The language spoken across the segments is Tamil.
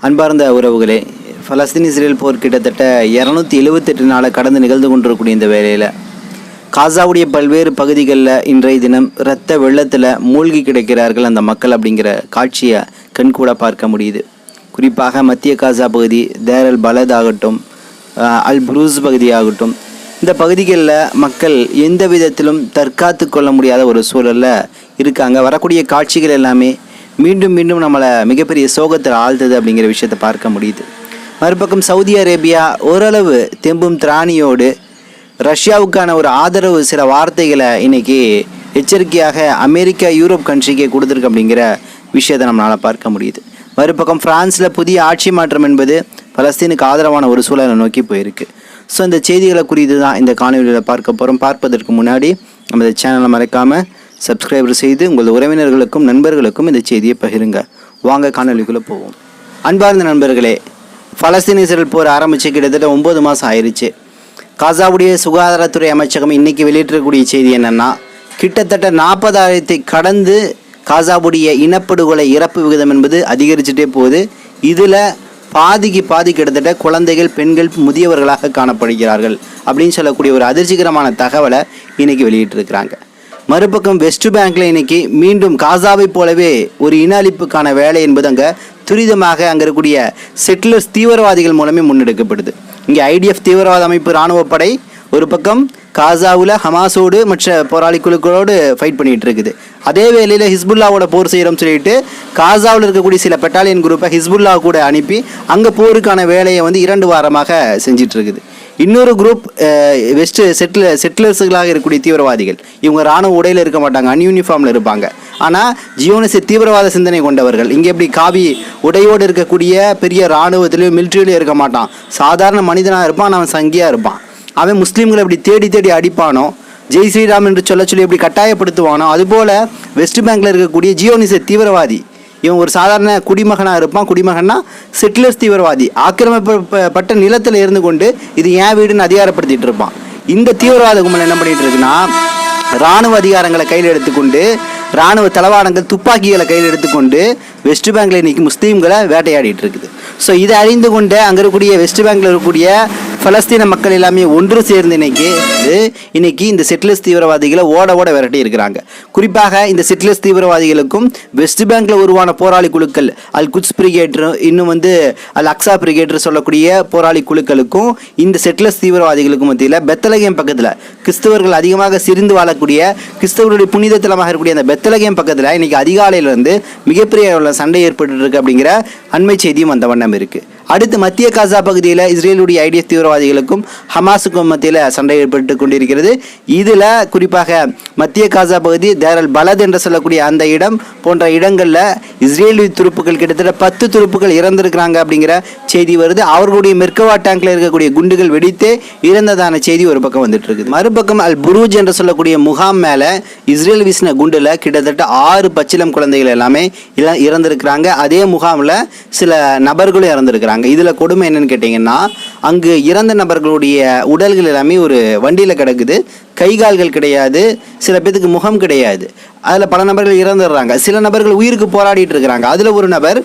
அன்பார்ந்த உறவுகளே, பலஸ்தீன் இஸ்ரேல் போர் கிட்டத்தட்ட 278 நாளை கடந்து நிகழ்ந்து கொண்டிருக்கக்கூடிய இந்த வேளையில் காசாவுடைய பல்வேறு பகுதிகளில் இன்றைய தினம் இரத்த வெள்ளத்தில் மூழ்கி கிடக்கிறார்கள் அந்த மக்கள் அப்படிங்கிற காட்சியை கண்கூட பார்க்க முடியுது. குறிப்பாக மத்திய காசா பகுதி, தேர் அல் பலத் ஆகட்டும், அல் புரூஸ் பகுதியாகட்டும், இந்த பகுதிகளில் மக்கள் எந்த விதத்திலும் தற்காத்து கொள்ள முடியாத ஒரு சூழலில் இருக்காங்க. வரக்கூடிய காட்சிகள் எல்லாமே மீண்டும் மீண்டும் நம்மளை மிகப்பெரிய சோகத்தில் ஆழ்த்துது அப்படிங்கிற விஷயத்தை பார்க்க முடியுது. மறுபக்கம் சவுதி அரேபியா ஓரளவு தெம்பும் திராணியோடு ரஷ்யாவுக்கான ஒரு ஆதரவு சில வார்த்தைகளை இன்னைக்கு எச்சரிக்கையாக அமெரிக்கா, யூரோப் கண்ட்ரிக்கு கொடுத்துருக்கு அப்படிங்கிற விஷயத்தை நம்மளால் பார்க்க முடியுது. மறுபக்கம் பிரான்ஸில் புதிய ஆட்சி மாற்றம் என்பது பலஸ்தீனுக்கு ஆதரவான ஒரு சூழலை நோக்கி போயிருக்கு. ஸோ இந்த செய்திகளை குறித்து தான் இந்த காணொலியில் பார்க்க போகிறோம். பார்ப்பதற்கு முன்னாடி நம்ம இந்த சேனலை மறக்காமல் சப்ஸ்கிரைபர் செய்து உங்கள் உறவினர்களுக்கும் நண்பர்களுக்கும் இந்த செய்தியை பகிருங்க. வாங்க காணொலிக்குள்ளே போவோம். அன்பார்ந்த நண்பர்களே, பலஸ்தீன் இஸ்ரேல் போர் ஆரம்பித்து கிட்டத்தட்ட 9 மாதம் ஆயிடுச்சு. காசாவுடைய சுகாதாரத்துறை அமைச்சகம் இன்றைக்கி வெளியிட்டிருக்கக்கூடிய செய்தி என்னென்னா, கிட்டத்தட்ட 40,000 கடந்து காசாவுடைய இனப்படுகொலை இறப்பு விகிதம் என்பது அதிகரிச்சுட்டே போகுது. இதில் பாதிக்கு பாதி கிட்டத்தட்ட குழந்தைகள், பெண்கள், முதியவர்களாக காணப்படுகிறார்கள் அப்படின்னு சொல்லக்கூடிய ஒரு அதிர்ச்சிகரமான தகவலை இன்றைக்கி வெளியிட்டிருக்கிறாங்க. மறுபக்கம் வெஸ்ட் பேங்க்ல இன்னைக்கு மீண்டும் காசாவை போலவே ஒரு இன அழிப்புக்கான வேலை என்பது அங்கே துரிதமாக அங்கே இருக்கக்கூடிய செட்டிலர்ஸ் தீவிரவாதிகள் மூலமே முன்னெடுக்கப்படுது. இங்கே ஐடிஎஃப் தீவிரவாத அமைப்பு இராணுவப்படை ஒரு பக்கம் காசாவில் ஹமாஸோடு மற்ற போராளி குழுக்களோடு ஃபைட் பண்ணிகிட்டு இருக்குது. அதே வேளையில் ஹிஸ்புல்லாவோட போர் செய்கிறோம்னு சொல்லிட்டு காசாவில் இருக்கக்கூடிய சில பெட்டாலியன் குரூப்பை ஹிஸ்புல்லா கூட அனுப்பி அங்கே போருக்கான வேலையை 2 வாரமாக செஞ்சிட்டு இருக்குது. இன்னொரு குரூப் வெஸ்ட் செட்டிலர்ஸுகளாக இருக்கக்கூடிய தீவிரவாதிகள், இவங்க இராணுவ உடையில் இருக்க மாட்டாங்க, அன்யூனிஃபார்மில் இருப்பாங்க. ஆனால் ஜியோனிச தீவிரவாத சிந்தனை கொண்டவர்கள். இங்கே எப்படி காவி உடையோடு இருக்கக்கூடிய பெரிய இராணுவத்திலையும் மிலிட்ரியிலையும் இருக்க மாட்டான், சாதாரண மனிதனாக இருப்பான், அவன் சங்கியாக இருப்பான். அவன் முஸ்லீம்களை எப்படி தேடி தேடி அடிப்பானோ, ஜெய் ஸ்ரீராம் என்று சொல்லி எப்படி கட்டாயப்படுத்துவானோ, அதுபோல் வெஸ்ட் பேங்கில் இருக்கக்கூடிய ஜியோனிச தீவிரவாதி இவன் ஒரு சாதாரண குடிமகனாக இருப்பான். குடிமகன்னா செட்டிலர்ஸ் தீவிரவாதி, ஆக்கிரமிப்பட்ட நிலத்தில் இருந்து கொண்டு இது ஏன் வீடுன்னு அதிகாரப்படுத்திட்டு இருப்பான். இந்த தீவிரவாத கும்பல் என்ன பண்ணிட்டு இருக்குன்னா, இராணுவ அதிகாரங்களை கையில் எடுத்துக்கொண்டு, இராணுவ தளவாடங்கள், துப்பாக்கிகளை கையில் எடுத்துக்கொண்டு வெஸ்ட் பேங்கில் இன்னைக்கு முஸ்லீம்களை வேட்டையாடிட்டு இருக்குது. ஸோ இதை அறிந்து கொண்டு அங்கே இருக்கக்கூடிய வெஸ்ட் பேங்கில் இருக்கக்கூடிய பலஸ்தீன மக்கள் எல்லாமே ஒன்று சேர்ந்து இன்னைக்கு இந்த செட்டிலர்ஸ் தீவிரவாதிகளை ஓட விரட்டி இருக்கிறாங்க. குறிப்பாக இந்த செட்டிலர்ஸ் தீவிரவாதிகளுக்கும் வெஸ்ட் பேங்க்ல உருவான போராளி குழுக்கள் அல் குட்ஸ் பிரிகேட்ரு, இன்னும் அல் அக்ஸா பிரிகேட்ரு சொல்லக்கூடிய போராளி குழுக்களுக்கும் இந்த செட்டிலர்ஸ் தீவிரவாதிகளுக்கும் மத்தியில் பெத்லகேம் பக்கத்தில் கிறிஸ்தவர்கள் அதிகமாக சிரிந்து வாழக்கூடிய, கிறிஸ்தவர்களுடைய புனித தலமாக இருக்கக்கூடிய அந்த பெத்லகேம் பக்கத்தில் இன்னைக்கு அதிகாலையிலிருந்து மிகப்பெரிய சண்டை ஏற்பட்டு இருக்கு அப்படிங்கிற அண்மை செய்தியும் அந்த வண்ணம் இருக்கு. அடுத்து மத்திய காசா பகுதியில் இஸ்ரேலுடைய ஐடிஎஃப் தீவிரவாதிகளுக்கும் ஹமாஸுக்கும் மத்தியில் சண்டை ஏற்பட்டு கொண்டிருக்கிறது. இதில் குறிப்பாக மத்திய காசா பகுதி, தேர் அல் பலத் என்று சொல்லக்கூடிய அந்த இடம் போன்ற இடங்களில் இஸ்ரேலி துருப்புகள் கிட்டத்தட்ட 10 துருப்புகள் இறந்திருக்கிறாங்க அப்படிங்கிற செய்தி வருது. அவர்களுடைய மெர்கவா டேங்கில் இருக்கக்கூடிய குண்டுகள் வெடித்து இறந்ததான செய்தி ஒரு பக்கம் வந்துட்டு இருக்குது. மறுபக்கம் அல் புரூஜ் என்று சொல்லக்கூடிய முகாம் மேலே இஸ்ரேல் வீசின குண்டில் கிட்டத்தட்ட 6 பச்சிலம் குழந்தைகள் எல்லாமே இறந்திருக்கிறாங்க. அதே முகாமில் சில நபர்களும் இறந்திருக்கிறாங்க. இதில் கொடுமை என்னன்னு கேட்டிங்கன்னா, அங்கு இறந்த நபர்களுடைய உடல்கள் எல்லாமே ஒரு வண்டியில் கிடக்குது. கை கால்கள் கிடையாது, சில பேருக்கு முகம் கிடையாது. அதில் பல நபர்கள் இறந்துடுறாங்க. சில நபர்கள் உயிருக்கு போராடிட்டு இருக்கிறாங்க. அதில் ஒரு நபர்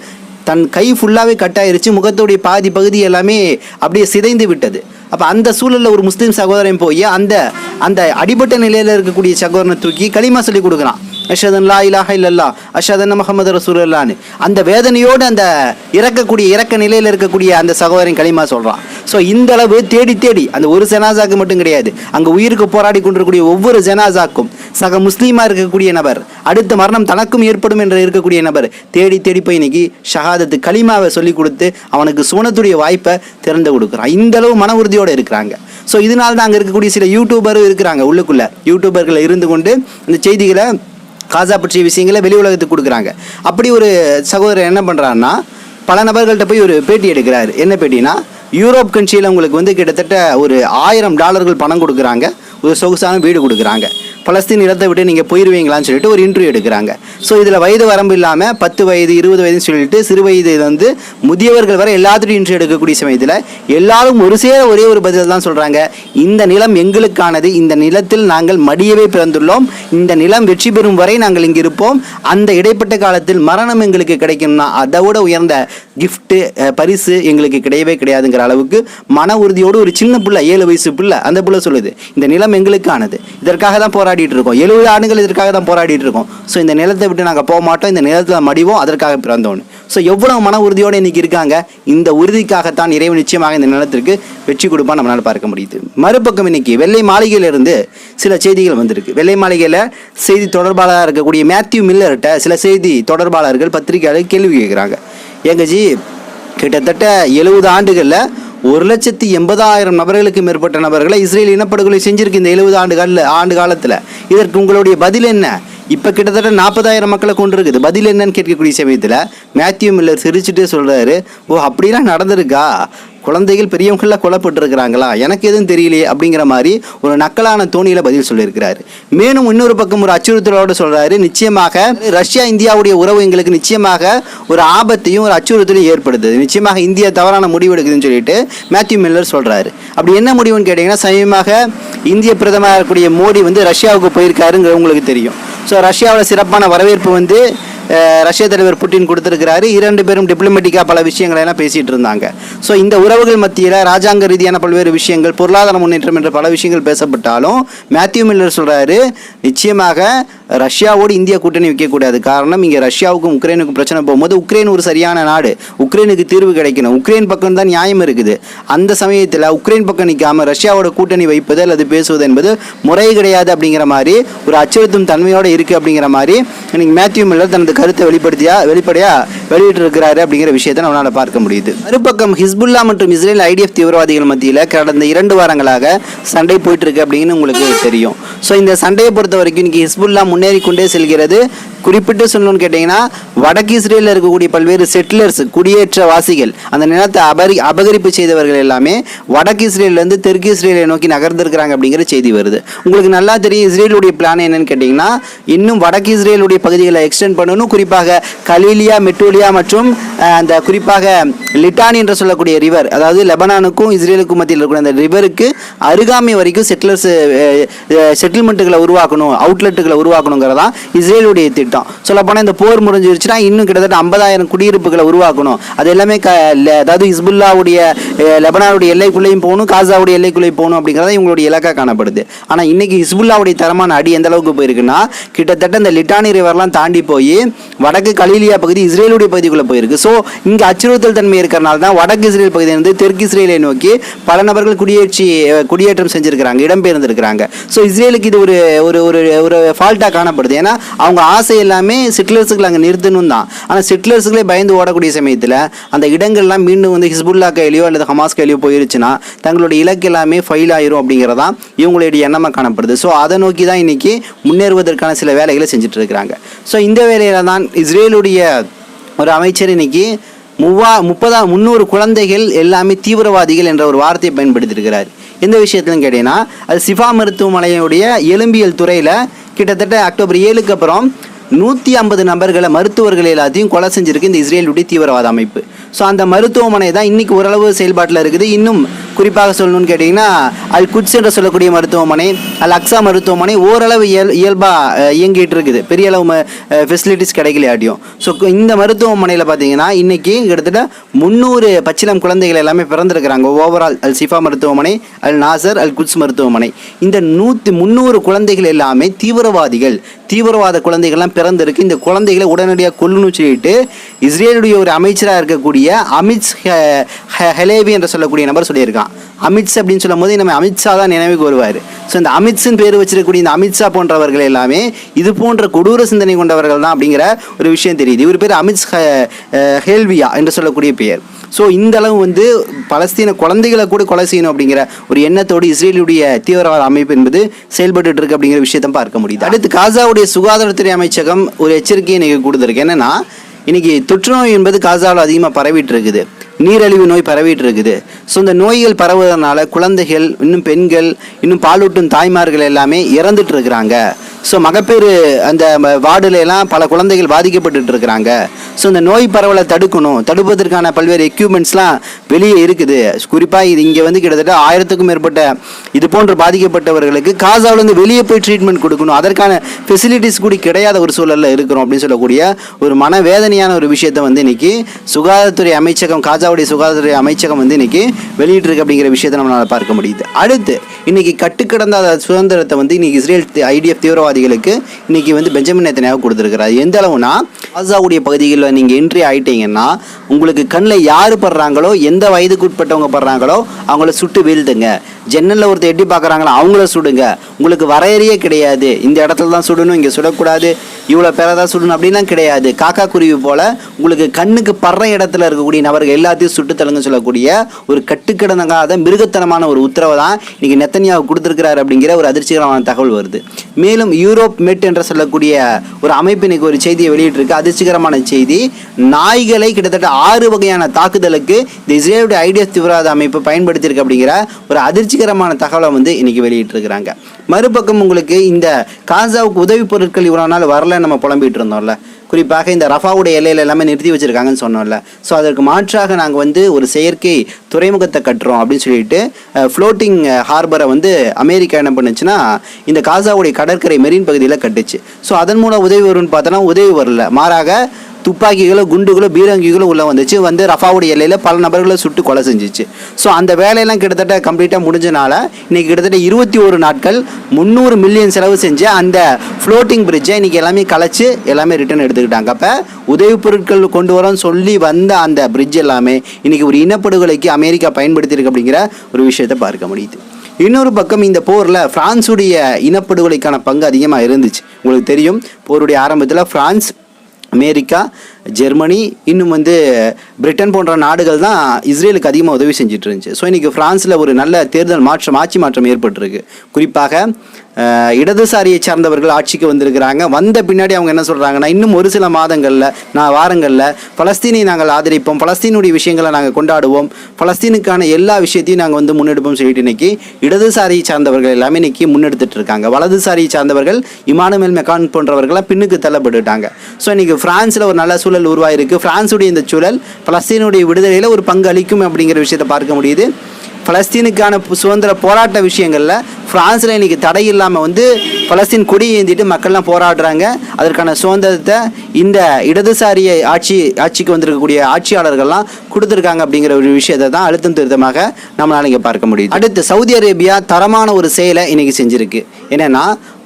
தன் கை ஃபுல்லாகவே கட்டாயிருச்சு, முகத்துடைய பாதி பகுதி எல்லாமே அப்படியே சிதைந்து விட்டது. அப்போ அந்த சூழலில் ஒரு முஸ்லீம் சகோதரன் போய் அந்த அடிபட்ட நிலையில் இருக்கக்கூடிய சகோதரனை தூக்கி களிமா சொல்லி கொடுக்குறான். அஷ்ஹது லா இலாஹா இல்லல்லாஹ், அஷ்ஹது அன்ன முஹம்மது ரசூலுல்லாஹ்னு அந்த வேதனையோடு அந்த இறக்க நிலையில் இருக்கக்கூடிய அந்த சகோதரன் களிமா சொல்கிறான். ஸோ இந்த அளவு தேடி தேடி அந்த ஒரு ஜனாசாக்கு மட்டும் கிடையாது, அங்கே உயிருக்கு போராடி கொண்டிருக்கக்கூடிய ஒவ்வொரு ஜனாசாக்கும் சக முஸ்லீமாக இருக்கக்கூடிய நபர், அடுத்த மரணம் தனக்கும் ஏற்படும் என்று இருக்கக்கூடிய நபர் தேடி தேடி போய் இன்னைக்கு ஷஹாதத்து களிமாவை சொல்லி கொடுத்து அவனுக்கு சுனத்துடைய வாய்ப்பை திறந்து கொடுக்குறான். இந்த அளவு மன உறுதியோடு இருக்கிறாங்க. ஸோ இதனால தான் அங்கே இருக்கக்கூடிய சில யூடியூபரும் இருக்கிறாங்க. உள்ளுக்குள்ள யூடியூபர்கள் இருந்து கொண்டு இந்த செய்திகளை, காசா பற்றிய விஷயங்களை வெளி உலகத்துக்கு கொடுக்குறாங்க. அப்படி ஒரு சகோதரர் என்ன பண்ணுறாருன்னா, பல நபர்கள்ட்ட போய் ஒரு பேட்டி எடுக்கிறாரு. என்ன பேட்டினா, யூரோப் கண்ட்ரியில் உங்களுக்கு கிட்டத்தட்ட ஒரு $1000 பணம் கொடுக்குறாங்க, ஒரு சொகுசான வீடு கொடுக்குறாங்க. பலஸ்தீன் நிலத்தை விட்டு நீங்கள் போயிடுவீங்களான்னு சொல்லிட்டு ஒரு இன்டர்வியூ எடுக்கிறாங்க. ஸோ இதில் வயது வரம்பு இல்லாமல் 10 வயது 20 வயதுன்னு சொல்லிட்டு சிறு வயது வந்து முதியவர்கள் வரை எல்லாத்துட்டும் இன்டர்வியூ எடுக்கக்கூடிய சமயத்தில் எல்லாரும் ஒரே ஒரு பதில் தான் சொல்கிறாங்க. இந்த நிலம் எங்களுக்கானது, இந்த நிலத்தில் நாங்கள் மடியவே பிறந்துள்ளோம், இந்த நிலம் வெற்றி பெறும் வரை நாங்கள் இங்கே இருப்போம், அந்த இடைப்பட்ட காலத்தில் மரணம் எங்களுக்கு கிடைக்கும்னா அதை விட உயர்ந்த கிஃப்ட்டு பரிசு எங்களுக்கு கிடையவே கிடையாதுங்கிற அளவுக்கு மன உறுதியோடு ஒரு சின்ன பிள்ளை 7 வயசு பிள்ளை அந்த பிள்ளை சொல்லுது, இந்த நிலம் எங்களுக்கானது, இதற்காக தான் போராடிட்டு இருக்கோம், 70 ஆண்டுகள் இதற்காக தான் போராடிட்டு இருக்கோம், ஸோ இந்த நிலத்தை விட்டு நாங்கள் போக மாட்டோம், இந்த நிலத்தில் மடிவோம், அதற்காக பிறந்தோன்னு. ஸோ எவ்வளவு மன உறுதியோடு இன்னைக்கு இருக்காங்க. இந்த உறுதிக்காகத்தான் இறைவன் நிச்சயமாக இந்த நிலத்திற்கு வெற்றி கொடுப்பான்னு நம்மளால் பார்க்க முடியுது. மறுபக்கம் இன்னைக்கு வெள்ளை மாளிகையிலிருந்து சில செய்திகள் வந்திருக்கு. வெள்ளை மாளிகையில் செய்தி தொடர்பாளராக இருக்கக்கூடிய மேத்யூ மில்லர்கிட்ட சில செய்தி தொடர்பாளர்கள் பத்திரிகையாளர் கேள்வி கேட்குறாங்க. எங்க ஜி, கிட்டத்தட்ட 70 ஆண்டுகளில் 1,80,000 நபர்களுக்கு மேற்பட்ட நபர்களை இஸ்ரேல் இனப்படுகொலை செஞ்சிருக்கு இந்த 70 ஆண்டு காலத்தில். இதற்கு உங்களுடைய பதில் என்ன? இப்போ கிட்டத்தட்ட 40,000 மக்களை கொண்டு இருக்குது, பதில் என்னன்னு கேட்கக்கூடிய சமயத்தில் மேத்யூ மில்லர் சிரிச்சுட்டே சொல்கிறாரு, ஓ அப்படிலாம் நடந்திருக்கா, குழந்தைகள் பெரியவங்களாம் கொல்லப்பட்டிருக்கிறாங்களா, எனக்கு எதுவும் தெரியலையே அப்படிங்கிற மாதிரி ஒரு நக்கலான தோணியில் பதில் சொல்லியிருக்கிறாரு. மேலும் இன்னொரு பக்கம் ஒரு அச்சுறுத்தலோடு சொல்கிறாரு, நிச்சயமாக ரஷ்யா இந்தியாவுடைய உறவு எங்களுக்கு நிச்சயமாக ஒரு ஆபத்தையும் ஒரு அச்சுறுத்தலையும் ஏற்படுத்துது, நிச்சயமாக இந்தியா தவறான முடிவு எடுக்குதுன்னு சொல்லிட்டு மேத்யூ மில்லர் சொல்கிறாரு. அப்படி என்ன முடிவுன்னு கேட்டிங்கன்னா, சமீபமாக இந்திய பிரதமர் இருக்கக்கூடிய மோடி வந்து ரஷ்யாவுக்கு போயிருக்காருங்கிறது உங்களுக்கு தெரியும். ஸோ ரஷ்யாவில் சிறப்பான வரவேற்பு வந்து ரஷ்ய தலைவர் புட்டின் கொடுத்துருக்கிறாரு. 2 பேரும் டிப்ளமேட்டிக்காக பல விஷயங்களை எல்லாம் பேசிகிட்டு இருந்தாங்க. ஸோ இந்த உறவுகள் மத்தியில் ராஜாங்க ரீதியான பல்வேறு விஷயங்கள், பொருளாதார முன்னேற்றம் என்ற பல விஷயங்கள் பேசப்பட்டாலும் மேத்யூ மில்லர் சொல்கிறாரு, நிச்சயமாக ரஷ்யாவோடு இந்தியா கூட்டணி வைக்கக்கூடாது. காரணம், இங்கே ரஷ்யாவுக்கும் உக்ரைனுக்கும் பிரச்சனை போகும்போது உக்ரைன் ஒரு சரியான நாடு, உக்ரைனுக்கு தீர்வு கிடைக்கணும், உக்ரைன் பக்கம் தான் நியாயம் இருக்குது. அந்த சமயத்தில் உக்ரைன் பக்கம் நிற்காமல் ரஷ்யாவோட கூட்டணி வைப்பது அல்லது பேசுவது என்பது முறை கிடையாது அப்படிங்கிற மாதிரி ஒரு அச்சுறுத்தும் தன்மையோடு இருக்குது அப்படிங்கிற மாதிரி இன்னைக்கு மேத்யூ மில்லர் தனது கருத்தை வெளிப்படையாக வெளியிட்டு இருக்கிறாரு அப்படிங்கிற விஷயத்தை நம்மளால் பார்க்க முடியுது. மறுபக்கம் ஹிஸ்புல்லா மற்றும் இஸ்ரேல் IDF தீவிரவாதிகள் மத்தியில் கடந்த 2 வாரங்களாக சண்டை போயிட்டு இருக்கு அப்படின்னு உங்களுக்கு தெரியும். ஸோ இந்த சண்டையை பொறுத்த வரைக்கும் இன்னைக்கு ஹிஸ்புல்லா முன்னேறி கொண்டே செல்கிறது. குறிப்பிட்டு சொல்லணும்னு கேட்டிங்கன்னா, வடக்கு இஸ்ரேலில் இருக்கக்கூடிய பல்வேறு செட்டிலர்ஸ், குடியேற்றவாசிகள், அந்த நிலத்தை அபகரிப்பு செய்தவர்கள் எல்லாமே வடக்கு இஸ்ரேலேருந்து தெற்கு இஸ்ரேலை நோக்கி நகர்ந்திருக்கிறாங்க அப்படிங்கிற செய்தி வருது. உங்களுக்கு நல்லா தெரியும் இஸ்ரேலுடைய பிளான் என்னன்னு கேட்டிங்கன்னா, இன்னும் வடக்கு இஸ்ரேலுடைய பகுதிகளை எக்ஸ்டெண்ட் பண்ணணும். குறிப்பாக கலீலியா, மெட்டோலியா மற்றும் அந்த குறிப்பாக லிட்டானி என்று சொல்லக்கூடிய ரிவர், அதாவது லெபனானுக்கும் இஸ்ரேலுக்கும் மத்தியில் இருக்கக்கூடிய அந்த ரிவருக்கு அருகாமை வரைக்கும் செட்டில்மெண்ட்டுகளை உருவாக்கணும், அவுட்லெட்டுகளை உருவாக்கணுங்கிறதான் இஸ்ரேலுடைய திட்டம். சொல்லப்போனால் இந்த போர் முடிஞ்சிருச்சுன்னா இன்னும் கிட்டத்தட்ட 50,000 குடியிருப்புகளை உருவாக்கணும். அது எல்லாமே அதாவது ஹிஸ்புல்லாவுடைய லெபனானுடைய எல்லைக்குள்ளேயும் போகணும், காசாவுடைய எல்லைக்குள்ளேயும் போகணும் அப்படிங்கிறத இவங்களுடைய இலக்காக காணப்படுது. ஆனால் இன்னைக்கு ஹிஸ்புல்லாவுடைய தரமான அடி எந்த அளவுக்கு போயிருக்குன்னா, கிட்டத்தட்ட இந்த லிட்டானி ரிவர்லாம் தாண்டி போய் வடக்கு கலீலியா பகுதி இஸ்ரேலுடைய பகுதிக்குள்ளே போயிருக்கு. ஸோ இங்கே அச்சுறுத்தல் தன்மை இருக்கிறனால தான் வடக்கு இஸ்ரேல் பகுதியிலிருந்து தெற்கு இஸ்ரேலை நோக்கி பல நபர்கள் குடியேற்றம் செஞ்சிருக்கிறாங்க, இடம்பெயர்ந்திருக்கிறாங்க. ஸோ இஸ்ரேலுக்கு இது ஒரு ஃபால்ட்டாக காணப்படுது. ஏன்னா அவங்க ஆசை எல்லாமே செட்டிலர்ஸுகளை அங்கே நிறுத்தணும் தான். ஆனால் செட்டிலர்ஸுகளே பயந்து ஓடக்கூடிய சமயத்தில் அந்த இடங்கள்லாம் மீண்டும் வந்து ஹிஸ்புல்லா கையிலையோ அல்லது ஹமாஸ் கையிலையோ போயிருச்சுன்னா தங்களுடைய இலக்கு எல்லாமே ஃபெயில் ஆயிரும் அப்படிங்கிறதான் இவங்களுடைய எண்ணமாக காணப்படுது. ஸோ அதை நோக்கி தான் இன்னைக்கு முன்னேறுவதற்கான சில வேலைகளை செஞ்சுட்டு இருக்கிறாங்க. ஸோ இந்த வேலையில தான் இஸ்ரேலுடைய ஒரு அமைச்சர் இன்னைக்கு 300 குழந்தைகள் எல்லாமே தீவிரவாதிகள் என்ற ஒரு வார்த்தையை பயன்படுத்தியிருக்கிறார். எந்த விஷயத்துலன்னு கேட்டீங்கன்னா, அது சிஃபா மருத்துவமனையுடைய எலும்பியல் துறையில் கிட்டத்தட்ட அக்டோபர் 7க்கு அப்புறம் 150 நபர்களை, மருத்துவர்கள் எல்லாத்தையும் கொலை செஞ்சிருக்கு இந்த இஸ்ரேலுடைய தீவிரவாத அமைப்பு. ஸோ அந்த மருத்துவமனை தான் இன்னைக்கு ஓரளவு செயல்பாட்டில் இருக்குது. இன்னும் குறிப்பாக சொல்லணும்னு கேட்டிங்கன்னா, அல் குட்ஸ் என்று சொல்லக்கூடிய மருத்துவமனை, அல் அக்ஸா மருத்துவமனை ஓரளவு இயல்பாக இயங்கிட்டு இருக்குது, பெரிய அளவு ஃபெசிலிட்டிஸ் கிடைக்கலையாட்டியும். ஸோ இந்த மருத்துவமனையில் பார்த்தீங்கன்னா இன்னைக்கு கிட்டத்தட்ட 300 பச்சிலம் குழந்தைகள் எல்லாமே பிறந்திருக்கிறாங்க. ஓவரால் அல் சிஃபா மருத்துவமனை, அல் நாசர், அல் குட்ஸ் மருத்துவமனை, இந்த 300 குழந்தைகள் எல்லாமே தீவிரவாத குழந்தைகள்லாம் பிறந்திருக்கு. இந்த குழந்தைகளை உடனடியாக கொல்லணும்னு சொல்லிட்டு இஸ்ரேலுடைய ஒரு அமைச்சராக இருக்கக்கூடிய அமித் ஹெலேவி என்று சொல்லக்கூடிய நபர் சொல்லியிருக்கான். அமித்ஷா அப்படின்னு சொல்லும் போது நம்ம அமித்ஷா தான் நினைவுக்கு வருவார். ஸோ இந்த அமித்ஷின் பேர் வச்சிருக்கக்கூடிய இந்த அமித்ஷா போன்றவர்கள் எல்லாமே இது போன்ற கொடூர சிந்தனை கொண்டவர்கள் தான் அப்படிங்கிற ஒரு விஷயம் தெரியுது. இவர் பேர் அமித் ஹெல்வியா என்று சொல்லக்கூடிய பெயர். ஸோ இந்த அளவு வந்து பலஸ்தீன குழந்தைகளை கூட கொலை செய்யணும் அப்படிங்கிற ஒரு எண்ணத்தோடு இஸ்ரேலுடைய தீவிரவாத அமைப்பு என்பது செயல்பட்டு இருக்கு அப்படிங்கிற விஷயத்தை பார்க்க முடியுது. அடுத்து காசாவுடைய சுகாதாரத்துறை அமைச்சகம் ஒரு எச்சரிக்கையை இன்னைக்கு கொடுத்துருக்கு. என்னன்னா, இன்னைக்கு தொற்று நோய் என்பது காசாவில் அதிகமாக பரவிட்டு இருக்குது, நீரழிவு நோய் பரவிட்டு இருக்குது. ஸோ இந்த நோய்கள் பரவுவதனால குழந்தைகள், இன்னும் பெண்கள், இன்னும் பாலூட்டும் தாய்மார்கள் எல்லாமே இறந்துட்டு இருக்கிறாங்க. ஸோ மகப்பேறு அந்த வார்டுல எல்லாம் பல குழந்தைகள் பாதிக்கப்பட்டு இருக்கிறாங்க. ஸோ இந்த நோய் பரவலை தடுப்பதற்கான பல்வேறு எக்யூப்மெண்ட்ஸ்லாம் வெளியே இருக்குது. குறிப்பாக இது இங்கே வந்து கிட்டத்தட்ட 1000க்கும் மேற்பட்ட இது போன்று பாதிக்கப்பட்டவர்களுக்கு காசாவிலேருந்து வெளியே போய் ட்ரீட்மெண்ட் கொடுக்கணும், அதற்கான ஃபெசிலிட்டிஸ் கூட கிடையாத ஒரு சூழலில் இருக்கிறோம் அப்படின்னு சொல்லக்கூடிய ஒரு மனவேதனையான ஒரு விஷயத்தை வந்து இன்னைக்கு சுகாதாரத்துறை அமைச்சகம், காசாவுடைய சுகாதாரத்துறை அமைச்சகம் வந்து இன்னைக்கு வெளியிட்டிருக்கு அப்படிங்கிற விஷயத்தை நம்மளால் பார்க்க முடியுது. அடுத்து இன்னைக்கு கட்டுக்கடந்த சுதந்திரத்தை வந்து இன்னைக்கு இஸ்ரேல் IDF தீவிரவாதிகளுக்கு இன்னைக்கு வந்து பெஞ்சமின் நேத்தன்யாகு கொடுத்துருக்கிறார். எந்த அளவுனா காசாவுடைய பகுதிகளில் நீங்கள் என்ட்ரி ஆகிட்டீங்கன்னா உங்களுக்கு கண்ணில் யார் படுறாங்களோ, எந்த வயதுக்கு உட்பட்டவங்க படுறாங்களோ அவங்கள சுட்டு வீழ்த்துங்க. ஜன்னலில் ஒருத்தர் எட்டி பார்க்குறாங்களோ அவங்கள சுடுங்க. உங்களுக்கு வரையறையே கிடையாது, இந்த இடத்துல தான் சுடணும், இங்கே சுடக்கூடாது, இவ்வளோ பேரை தான் சுடணும் அப்படின்லாம் கிடையாது. காக்கா குருவி போல் உங்களுக்கு கண்ணுக்கு படுற இடத்துல இருக்கக்கூடிய நபர்கள் எல்லாத்தையும் சுட்டுத்தலுங்க சொல்லக்கூடிய ஒரு கட்டுக்கடங்காத மிருகத்தனமான ஒரு உத்தரவை தான் இன்னைக்கு நெத்தன்யாகு கொடுத்துருக்கிறார் அப்படிங்கிற ஒரு அதிர்ச்சிகரமான தகவல் வருது. மேலும் யூரோப் மெட் என்று சொல்லக்கூடிய ஒரு அமைப்பு இன்னைக்கு ஒரு செய்தியை வெளியிட்டிருக்கு. அதிர்ச்சிகரமான செய்தி, நாய்களை கிட்டத்தட்ட 6 வகையான தாக்குதலுக்கு இந்த இஸ்ரேலுடைய IDF தீவிரவாத அமைப்பு பயன்படுத்தியிருக்கு அப்படிங்கிற ஒரு அதிர்ச்சிகரமான தகவலை வந்து இன்னைக்கு வெளியிட்டிருக்கிறாங்க. மறுபக்கம் உங்களுக்கு இந்த காசாவுக்கு உதவி பொருட்கள் இவ்வளோ நாள் வரல நம்ம புலம்பிட்டு இருந்தோம்ல, குறிப்பாக இந்த ரஃபாவுடைய எல்லையில் எல்லாமே நிறுத்தி வச்சுருக்காங்கன்னு சொன்னோம்ல. ஸோ அதற்கு மாற்றாக நாங்கள் வந்து ஒரு செயற்கை துறைமுகத்தை கட்டுறோம் அப்படின்னு சொல்லிட்டு ஃப்ளோட்டிங் ஹார்பரை வந்து அமெரிக்கா என்ன பண்ணுச்சுன்னா இந்த காசாவுடைய கடற்கரை மெரின் பகுதியில் கட்டுச்சு. ஸோ அதன் மூலம் உதவி வரும்னு பார்த்தோன்னா உதவி வரல, மாறாக துப்பாக்கிகளோ குண்டுகளோ பீரங்கிகளோ உள்ளே வந்துச்சு, வந்து ரஃபாவுடைய எல்லையில் பல நபர்களை சுட்டு கொலை செஞ்சிச்சு. ஸோ அந்த வேலையெல்லாம் கிட்டத்தட்ட கம்ப்ளீட்டாக முடிஞ்சனால இன்றைக்கி கிட்டத்தட்ட 21 நாட்கள் 300 மில்லியன் செலவு செஞ்சு அந்த ஃப்ளோட்டிங் பிரிட்ஜை இன்றைக்கி எல்லாமே கலைச்சு எல்லாமே ரிட்டர்ன் எடுத்துக்கிட்டாங்க. அப்போ உதவி பொருட்கள் கொண்டு வரோன்னு சொல்லி வந்த அந்த பிரிட்ஜ் எல்லாமே இன்றைக்கி ஒரு இனப்படுகொலைக்கு அமெரிக்கா பயன்படுத்தியிருக்கு அப்படிங்கிற ஒரு விஷயத்தை பார்க்க முடியுது. இன்னொரு பக்கம் இந்த போரில் பிரான்ஸுடைய இனப்படுகொலைக்கான பங்கு அதிகமாக இருந்துச்சு. உங்களுக்கு தெரியும், போருடைய ஆரம்பத்தில் பிரான்ஸ், அமெரிக்கா, ஜெர்மனி, இன்னும் வந்து பிரிட்டன் போன்ற நாடுகள் தான் இஸ்ரேலுக்கு அதிகமாக உதவி செஞ்சுட்டு இருந்துச்சு. ஸோ இன்றைக்கி ஃப்ரான்ஸில் ஒரு நல்ல தேர்தல் ஆட்சி மாற்றம் ஏற்பட்டிருக்கு. குறிப்பாக இடதுசாரியை சார்ந்தவர்கள் ஆட்சிக்கு வந்திருக்கிறாங்க. வந்த பின்னாடி அவங்க என்ன சொல்கிறாங்கன்னா, இன்னும் ஒரு சில வாரங்களில் பலஸ்தீனை நாங்கள் ஆதரிப்போம், பலஸ்தீனுடைய விஷயங்களை நாங்கள் கொண்டாடுவோம், பலஸ்தீனுக்கான எல்லா விஷயத்தையும் நாங்கள் வந்து முன்னெடுப்போம் சொல்லிட்டு இன்னைக்கு இடதுசாரியை சார்ந்தவர்கள் எல்லாமே இன்னைக்கு முன்னெடுத்துட்டு இருக்காங்க. வலதுசாரியை சார்ந்தவர்கள் இமானுவேல் மெக்கான் போன்றவர்கள்லாம் பின்னுக்கு தள்ளப்பட்டுட்டாங்க. ஸோ இன்னைக்கு பிரான்ஸில் ஒரு நல்ல சூழல் உருவாயிருக்கு. பிரான்ஸுடைய இந்த சூழல் பலஸ்தீனுடைய விடுதலையில் ஒரு பங்கு அளிக்கும் அப்படிங்கிற விஷயத்தை பார்க்க முடியுது. பலஸ்தீனுக்கான சுதந்திர போராட்ட விஷயங்களில் பிரான்ஸில் இன்றைக்கி தடை இல்லாமல் வந்து பலஸ்தீன் கொடி ஏந்திட்டு மக்கள்லாம் போராடுறாங்க. அதற்கான சுதந்திரத்தை இந்த இடதுசாரியை ஆட்சிக்கு வந்திருக்கக்கூடிய ஆட்சியாளர்கள்லாம் கொடுத்துருக்காங்க அப்படிங்கிற ஒரு விஷயத்தை தான் அழுத்தம் திருத்தமாக நம்மளால் இங்கே பார்க்க முடியுது. அடுத்து சவுதி அரேபியா தரமான ஒரு செயலை இன்றைக்கி செஞ்சுருக்கு. என்னென்னா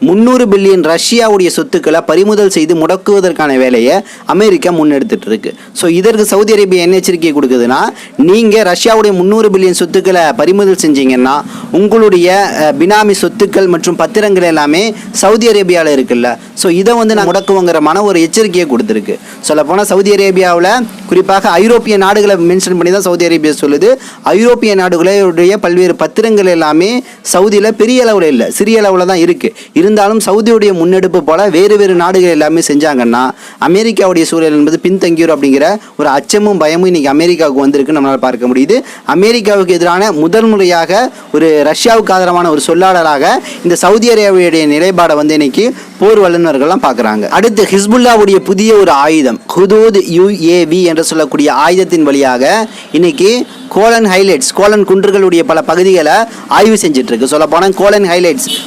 300 பில்லியன் ரஷ்யாவுடைய சொத்துக்களை பறிமுதல் செய்து முடக்குவதற்கான வேலையை அமெரிக்கா முன்னெடுத்துட்டு இருக்கு. ஸோ இதற்கு சவுதி அரேபியா என்ன எச்சரிக்கை கொடுக்குதுன்னா, நீங்கள் ரஷ்யாவுடைய 300 பில்லியன் சொத்துக்களை பறிமுதல் செஞ்சீங்கன்னா உங்களுடைய பினாமி சொத்துக்கள் மற்றும் பத்திரங்கள் எல்லாமே சவுதி அரேபியாவில் இருக்குல்ல, ஸோ இதை வந்து நான் முடக்குவோங்கிறமான ஒரு எச்சரிக்கையை கொடுத்துருக்கு. சொல்லப்போனால் சவுதி அரேபியாவில் குறிப்பாக ஐரோப்பிய நாடுகளை மென்ஷன் பண்ணி தான் சவுதி அரேபியா சொல்லுது. ஐரோப்பிய நாடுகளுடைய பல்வேறு பத்திரங்கள் எல்லாமே சவுதியில் பெரிய அளவில் இல்லை, சிறிய அளவில் தான் இருக்குது. இருந்தாலும் சவுதியுடைய முன்னெடுப்பு போல வேறு நாடுகள் எல்லாமே செஞ்சாங்கன்னா அமெரிக்காவுடைய சூழல் என்பது பின்தங்கிடும் அப்படிங்கிற ஒரு அச்சமும் பயமும் இன்னைக்கு அமெரிக்காவுக்கு வந்திருக்கு நம்மளால் பார்க்க முடியுது. அமெரிக்காவுக்கு எதிரான முதல் முறையாக ஒரு ரஷ்யாவுக்கு ஆதரவான ஒரு சொல்லாடலாக இந்த சவுதி அரேபியாவுடைய நிலைப்பாடை வந்து இன்னைக்கு போர் வல்லுநர்கள்லாம் பார்க்குறாங்க. அடுத்து ஹிஸ்புல்லாவுடைய புதிய ஒரு ஆயுதம் ஹுதூத் UAV என்று சொல்லக்கூடிய ஆயுதத்தின் வழியாக இன்னைக்கு கோலன் குன்றுகளுடைய பல பகுதிகளை ஆய்வு செஞ்சுட்டு இருக்கு. சொல்ல போனால்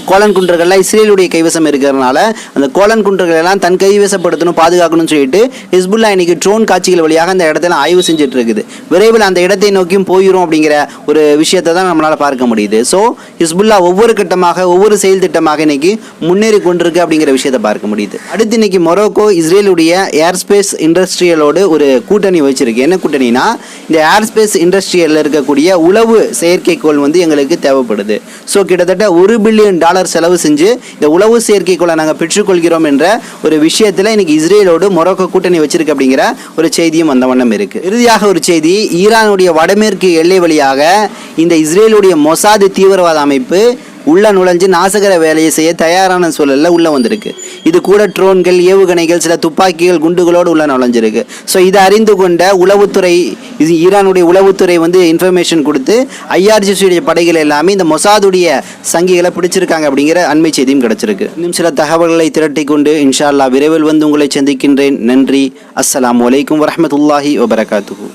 கோலன் குன்றுகள்லாம் இஸ்ரேலுடைய கைவசம் இருக்கிறதுனால அந்த கோலன் குன்றுகள் எல்லாம் தன் கைவசப்படுத்தணும், பாதுகாக்கணும்னு சொல்லிட்டு ஹிஸ்புல்லா இன்னைக்கு ட்ரோன் காட்சிகள் வழியாக அந்த இடத்துல ஆய்வு செஞ்சுட்டு இருக்குது. விரைவில் அந்த இடத்தை நோக்கியும் போயிடும் அப்படிங்கிற ஒரு விஷயத்தை தான் நம்மளால் பார்க்க முடியுது. ஸோ ஹிஸ்புல்லா ஒவ்வொரு கட்டமாக ஒவ்வொரு செயல் திட்டமாக இன்னைக்கு முன்னேறி கொண்டிருக்கு அப்படிங்கிற விஷயத்தை பார்க்க முடியுது. அடுத்து இன்னைக்கு மொரோக்கோ இஸ்ரேலுடைய ஏர்ஸ்பேஸ் இண்டஸ்ட்ரியலோடு ஒரு கூட்டணி வச்சிருக்கு. என்ன கூட்டணினா, இந்த ஏர்ஸ்பேஸ் இண்டஸ்ட்ரியல் இருக்கக்கூடிய உளவு செயற்கைக்கோள் வந்து எங்களுக்கு தேவைப்படுது. ஸோ கிட்டத்தட்ட $1 பில்லியன் செலவு செஞ்சு இந்த உளவு செயற்கைக்கோளை நாங்கள் பெற்றுக்கொள்கிறோம் என்ற ஒரு விஷயத்தில் இன்னைக்கு இஸ்ரேலோடு மொரோக்கோ கூட்டணி வச்சிருக்கு அப்படிங்கிற ஒரு செய்தியும் வந்த வண்ணம் இருக்கு. இறுதியாக ஒரு செய்தி, ஈரானுடைய வடமேற்கு எல்லை வழியாக இந்த இஸ்ரேலுடைய மொசாத் தீவிரவாத அமைப்பு உள்ள நுழைஞ்சு நாசகர வேலையை செய்ய தயாரான சூழலில் உள்ளே வந்திருக்கு. இது கூட ட்ரோன்கள், ஏவுகணைகள், சில துப்பாக்கிகள், குண்டுகளோடு உள்ள நுழைஞ்சிருக்கு. ஸோ இதை அறிந்து கொண்ட உளவுத்துறை, இது ஈரானுடைய உளவுத்துறை வந்து இன்ஃபர்மேஷன் கொடுத்து ஐஆர்ஜிசியுடைய படைகள் எல்லாமே இந்த மொசாதுடைய சங்கிகளை பிடிச்சிருக்காங்க அப்படிங்கிற அண்மை செய்தியும் கிடச்சிருக்கு. இன்னும் சில தகவல்களை திரட்டி கொண்டு இன்ஷா அல்லாஹ் விரைவில் வந்து உங்களை சந்திக்கின்றேன். நன்றி. அஸ்ஸலாமு அலைக்கும் வரஹ்மத்துல்லாஹி வபரகாத்துஹு.